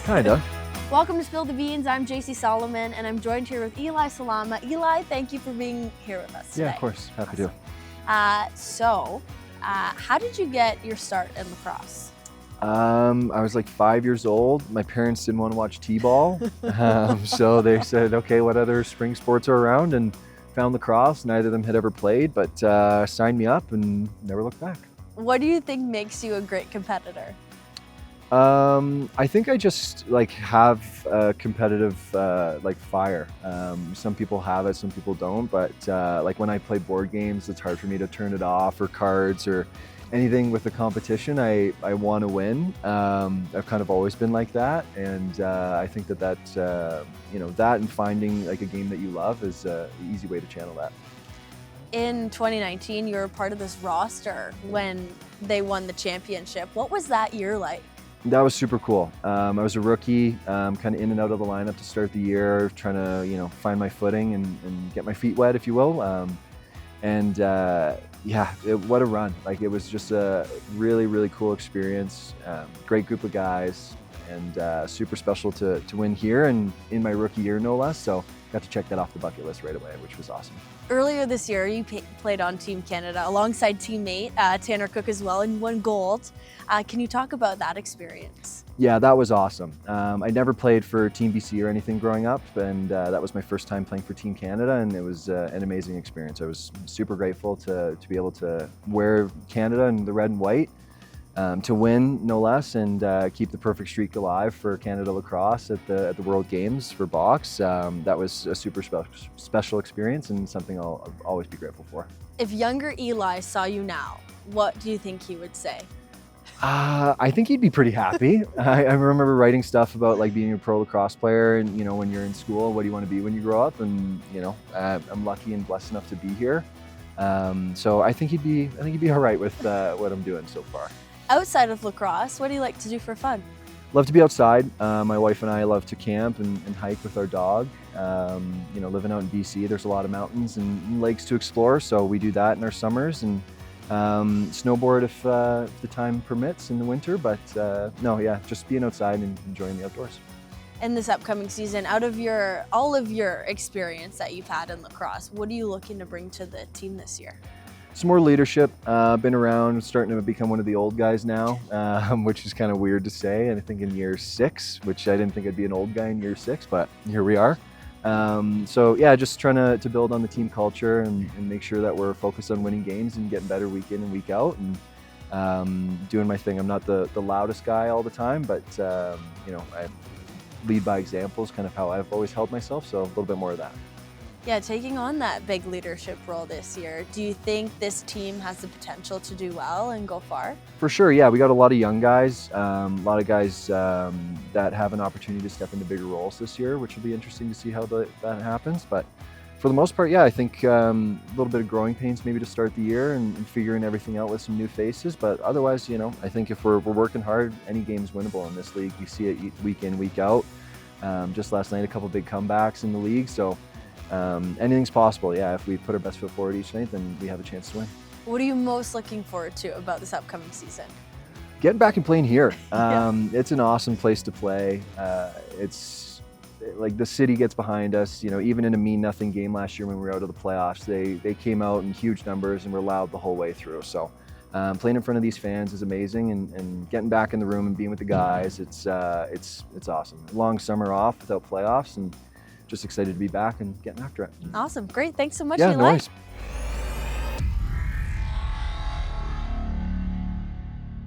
Kinda. Welcome to Spill the Beans. I'm Jaci Solomon, and I'm joined here with Eli Salama. Eli, thank you for being here with us today. Yeah, of course. Happy to. How did you get your start in lacrosse? I was like 5 years old. My parents didn't want to watch t-ball, so they said, "Okay, what other spring sports are around?" And found lacrosse. Neither of them had ever played, but signed me up and never looked back. What do you think makes you a great competitor? I think I just like have a competitive like fire. Some people have it, some people don't. But like when I play board games, it's hard for me to turn it off, or cards, or anything with the competition. I want to win. I've kind of always been like that, and I think that that and finding like a game that you love is an easy way to channel that. In 2019, you were part of this roster when they won the championship. What was that year like? That was super cool. I was a rookie, kind of in and out of the lineup to start the year, trying to find my footing and get my feet wet, if you will. What a run! Like, it was just a really, really cool experience. Great group of guys, and super special to win here and in my rookie year, no less. So got to check that off the bucket list right away, which was awesome. Earlier this year, you played on Team Canada alongside teammate Tanner Cook as well, and won gold. Can you talk about that experience? Yeah, that was awesome. I never played for Team BC or anything growing up, and that was my first time playing for Team Canada, and it was an amazing experience. I was super grateful to be able to wear Canada and the red and white, to win, no less, and keep the perfect streak alive for Canada lacrosse at the World Games for box. That was a super special experience, and something I'll always be grateful for. If younger Eli saw you now, what do you think he would say? I think he'd be pretty happy. I remember writing stuff about like being a pro lacrosse player, and when you're in school, what do you want to be when you grow up? And I'm lucky and blessed enough to be here. So I think he'd be all right with what I'm doing so far. Outside of lacrosse, what do you like to do for fun? Love to be outside. My wife and I love to camp and hike with our dog. Living out in BC, there's a lot of mountains and lakes to explore, so we do that in our summers, and snowboard if the time permits in the winter. But just being outside and enjoying the outdoors. In this upcoming season, out of all of your experience that you've had in lacrosse, what are you looking to bring to the team this year? Some more leadership. Been around, starting to become one of the old guys now, which is kind of weird to say. And I think in year 6, which I didn't think I'd be an old guy in year 6, but here we are. Just trying to build on the team culture and make sure that we're focused on winning games and getting better week in and week out, and doing my thing. I'm not the loudest guy all the time, but I lead by example is kind of how I've always held myself, so a little bit more of that. Yeah, taking on that big leadership role this year, do you think this team has the potential to do well and go far? For sure, yeah. We got a lot of young guys, a lot of guys that have an opportunity to step into bigger roles this year, which will be interesting to see how that happens. But for the most part, yeah, I think a little bit of growing pains maybe to start the year and figuring everything out with some new faces. But otherwise, I think if we're working hard, any game's winnable in this league. We see it week in, week out. Just last night, a couple big comebacks in the league. So anything's possible, yeah. If we put our best foot forward each night, then we have a chance to win. What are you most looking forward to about this upcoming season? Getting back and playing here. It's an awesome place to play. It's like the city gets behind us. Even in a mean-nothing game last year when we were out of the playoffs, they came out in huge numbers and were loud the whole way through. So playing in front of these fans is amazing, and getting back in the room and being with the guys, it's awesome. Long summer off without playoffs, and just excited to be back and getting after it. Awesome. Great. Thanks so much, Yeah, Eli. no worries.